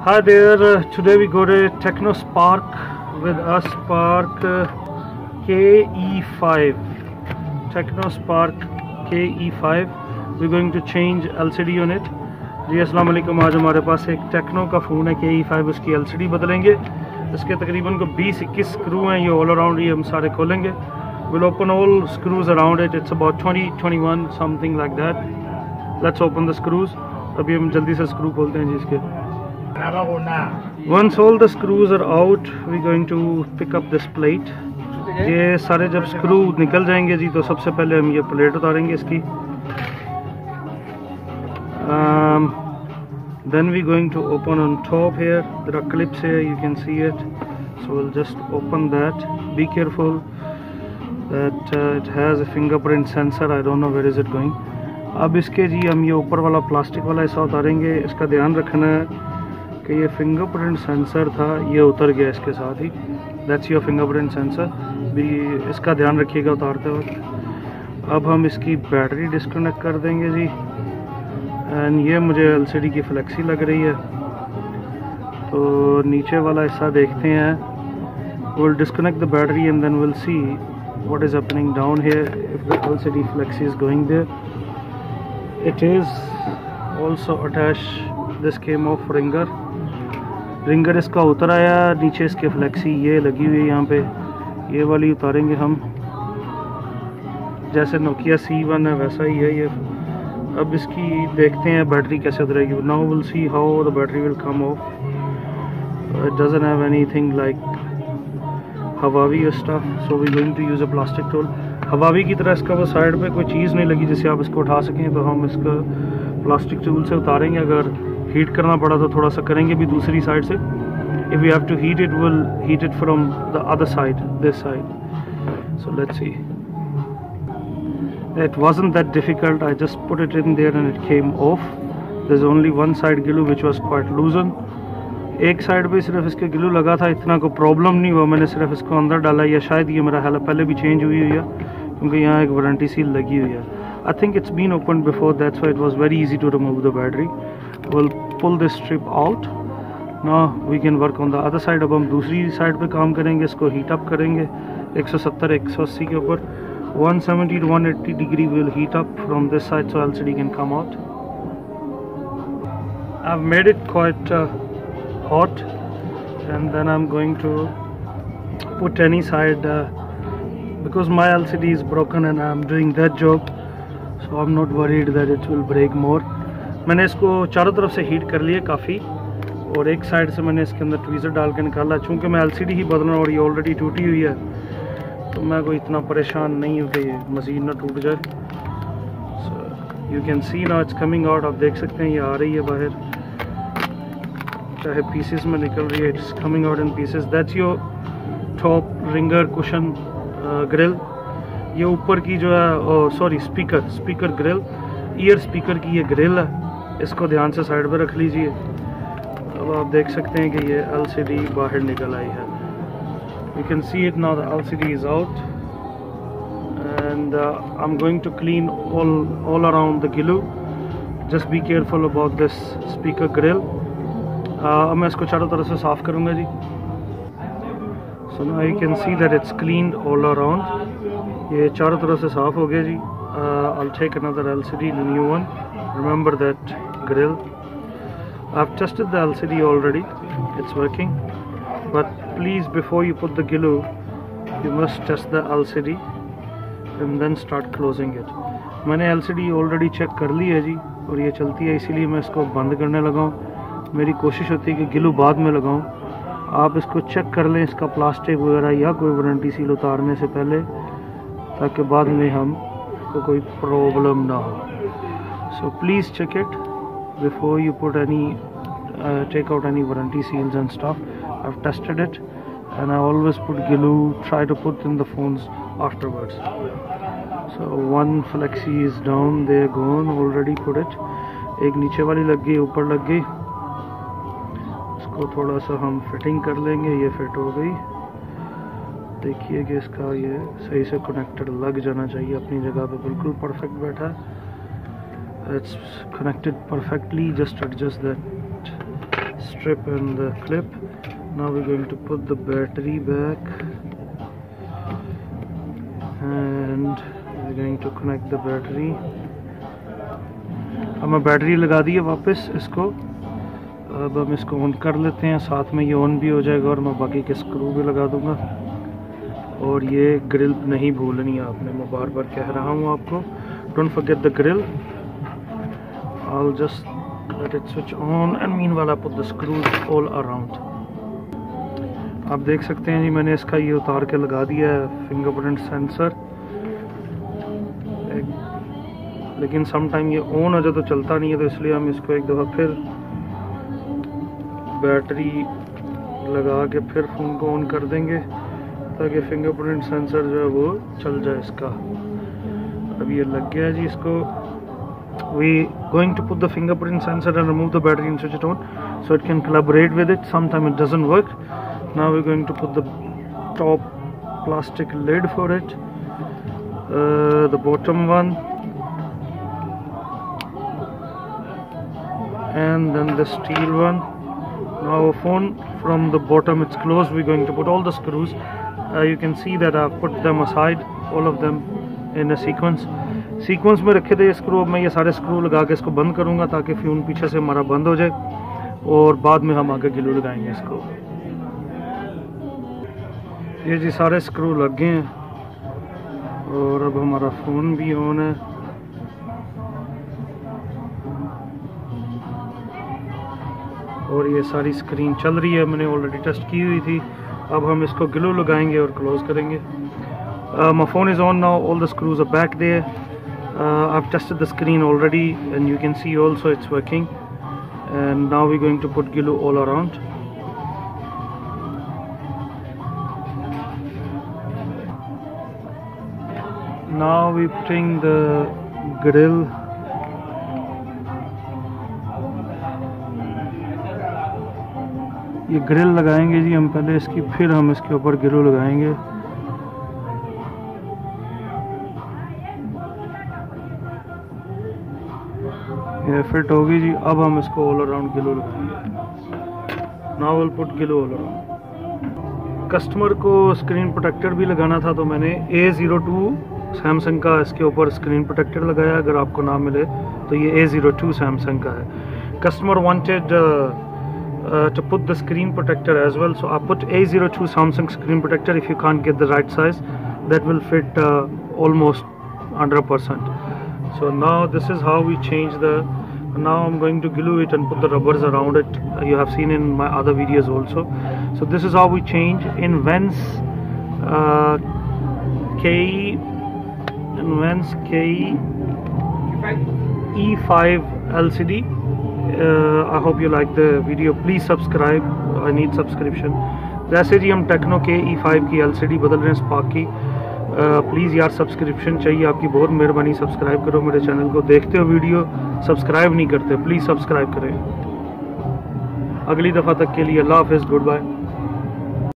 Hi there, today we go to Tecno Spark with us Spark KE5. Tecno Spark KE5. We're going to change LCD on it. जी अस्सलाम वालेकुम। आज हमारे पास एक techno का phone है KE5, उसकी LCD बदलेंगे। इसके तकरीबन को 20-21 स्क्रू हैं, ये ऑल अराउंड ये हम सारे खोलेंगे। We'll open all screws around it. It's about 20-21 something like that. Let's open the screws. अभी हम जल्दी से स्क्रू खोलते हैं जी इसके। Once all the screws are out, we're going to pick up this plate. ये सारे जब स्क्रू निकल जाएंगे जी तो सबसे पहले हम ये प्लेट उतारेंगे इसकी। Then we're going to open on top here. There are clips here, you can see it. So we'll just open that. Be careful that it has a fingerprint sensor. I don't know where is it going. अब इसके जी हम ये ऊपर वाला plastic वाला हिस्सा उतारेंगे। इसका ध्यान रखना है कि ये फिंगरप्रिंट सेंसर था, ये उतर गया इसके साथ ही। दैट्स योर फिंगरप्रिंट सेंसर, भी इसका ध्यान रखिएगा उतारते वक्त। अब हम इसकी बैटरी डिस्कनेक्ट कर देंगे जी। एंड ये मुझे एलसीडी की फ्लेक्सी लग रही है, तो नीचे वाला हिस्सा देखते हैं। Will disconnect the battery and then will see what is happening down here if the LCD flexi is going there. It is also attach, this came off ringer इसका उतर आया। नीचे इसके फ्लेक्सी ये लगी हुई है यहाँ पे, ये वाली उतारेंगे हम। जैसे नोकिया C1 है वैसा ही है ये। अब इसकी देखते हैं बैटरी कैसे उतरेगी। Now will see how the battery will come off. It doesn't have anything like Huawei stuff, so we going to use a plastic tool. Huawei की तरह इसका वो साइड पे कोई चीज़ नहीं लगी जिससे आप इसको उठा सकें, तो हम इसका प्लास्टिक टूल से उतारेंगे। अगर हीट करना पड़ा तो थोड़ा सा करेंगे भी दूसरी साइड से। If you have to heat it, will heat it from the other side, this side. So let's see. It wasn't that difficult. I just put it in there and it came off. There's only one side glue which was quite loosened. एक side पे सिर्फ इसके glue लगा था, इतना कोई problem नहीं हुआ। मैंने सिर्फ इसको अंदर डाला, या शायद ये मेरा ख्याल पहले भी चेंज हुई है क्योंकि यहाँ एक वारंटी सील लगी हुई है। I think it's been open before, that's why it was very easy to remove the battery. Will pull this strip out. Now we can work on the other side. अब हम दूसरी side पे काम करेंगे, इसको हीट अप करेंगे 170-180 के ऊपर। 170 to 180 degree will heat up from this side so LCD can come out. I've made it quite hot, and then I'm going to put any side because my LCD is broken and I'm doing that job, so I'm not worried that it will break more. मैंने इसको चारों तरफ से heat कर लिया काफ़ी, और एक साइड से मैंने इसके अंदर ट्वीज़र डाल के निकाला। चूँकि मैं LCD ही बदलना और ये ऑलरेडी टूटी हुई है, तो मैं कोई इतना परेशान नहीं हूँ कि ये मज़ीद ना टूट जाए। So you can see now it's coming out. आप देख सकते हैं ये आ रही है बाहर, चाहे पीसेस में निकल रही है। It's coming out in pieces. That's your top ringer cushion grill. ये ऊपर की जो है, sorry speaker grill, ear speaker की ये ग्रिल है। इसको ध्यान से साइड पर रख लीजिए। अब आप देख सकते हैं कि ये LCD बाहर निकल आई है। You can see it now, the LCD is out, and I'm going to clean all around the glue. Just be careful about this speaker grill. अब मैं इसको चारों तरफ से साफ़ करूँगा जी। So now you can see that it's cleaned all around. ये चारों तरफ से साफ़ हो गया जी। I'll take another LCD, the new one. Remember that grill. I've tested the LCD already. It's working. But please, before you put the glue, you must test the LCD and then start closing it. मैंने LCD already check कर ली है जी, और ये चलती है, इसीलिए मैं इसको बंद करने लगा हूँ। मेरी कोशिश होती है कि ग्लू बाद में लगाऊं। आप इसको चेक कर लें, इसका प्लास्टिक वगैरह या कोई वारंटी सील उतारने से पहले, ताकि बाद में हम को कोई प्रॉब्लम ना हो। So please check it before you put any take out any warranty seals and stuff. I've tested it, and I always put glue, try to put in the phones afterwards. So one flexi is down, they're gone, already put it. एक नीचे वाली लग गई, ऊपर लग गई। इसको थोड़ा सा हम फिटिंग कर लेंगे। ये फिट हो गई। देखिए कि इसका ये सही से कनेक्टेड लग जाना चाहिए, अपनी जगह पे बिल्कुल परफेक्ट बैठा है। It's connected perfectly. Just adjust that strip and the clip. Now we're going to put the battery back and we're going to connect the battery. अब मैं बैटरी लगा दी है वापस इसको। अब हम इसको ऑन कर लेते हैं, साथ में ये ऑन भी हो जाएगा और मैं बाकी के स्क्रू भी लगा दूंगा। और ये ग्रिल नहीं भूलनी है आपने, मैं बार बार कह रहा हूँ आपको, don't forget the grill. I'll just let it switch on and meanwhile I put the screws all around. आप देख सकते हैं जी मैंने इसका ये उतार के लगा दिया है फिंगरप्रिंट सेंसर, लेकिन सम टाइम ये ऑन हो जाए तो चलता नहीं है, तो इसलिए हम इसको एक दफ़ा फिर बैटरी लगा के फिर फ़ोन को ऑन कर देंगे ताकि फिंगरप्रिंट सेंसर जो है वो चल जाए इसका। अब ये लग गया जी इसको। We going to put the fingerprint sensor and remove the battery and switch it on so it can collaborate with it. Sometimes it doesn't work. Now we're going to put the top plastic lid for it, the bottom one, and then the steel one. Now our phone from the bottom, it's closed. We're going to put all the screws. You can see that I've put them aside, all of them in a sequence में रखे थे ये screw. अब मैं ये सारे screw लगा के इसको बंद करूंगा ताकि फ्यून पीछे से हमारा बंद हो जाए और बाद में हम आगे ग्लू लगाएंगे इसको। ये जी सारे स्क्रू लग गए हैं और अब हमारा फ़ोन भी ऑन है। और ये सारी स्क्रीन चल रही है, मैंने ऑलरेडी टेस्ट की हुई थी। अब हम इसको ग्लू लगाएंगे और क्लोज करेंगे। My phone is on now, all the screws are back there. I've tested the screen already and you can see also it's working. And now we're going to put glue all around. Now we're putting the grill. ये grill लगाएंगे जी हम पहले इसकी, फिर हम इसके ऊपर glue लगाएंगे। ये फिट होगी जी। अब हम इसको ऑल अराउंड ग्लू लगाएंगे। Now will put glue all around. Customer को स्क्रीन प्रोटेक्टर भी लगाना था तो मैंने A02 सैमसंग का इसके ऊपर स्क्रीन प्रोटेक्टर लगाया। अगर आपको ना मिले तो ये A02 सैमसंग का है। Customer wanted to put the screen protector as well, so I put A02 Samsung screen protector. If you can't get the right size, that will fit almost 100%. So now this is how we change the, now I'm going to glue it and put the rubbers around it. You have seen in my other videos also. So this is how we change in Vens KE5 LCD. I hope you like the video. Please subscribe. I need subscription. जैसे जी हम techno KE5 की LCD बदल रहे हैं spark की। Please यार subscription चाहिए आपकी, बहुत मेहरबानी। सब्सक्राइब करो मेरे चैनल को, देखते हो वीडियो सब्सक्राइब नहीं करते, प्लीज़ सब्सक्राइब करें। अगली दफ़ा तक के लिए अल्लाह हाफ़िज़, गुड बाय।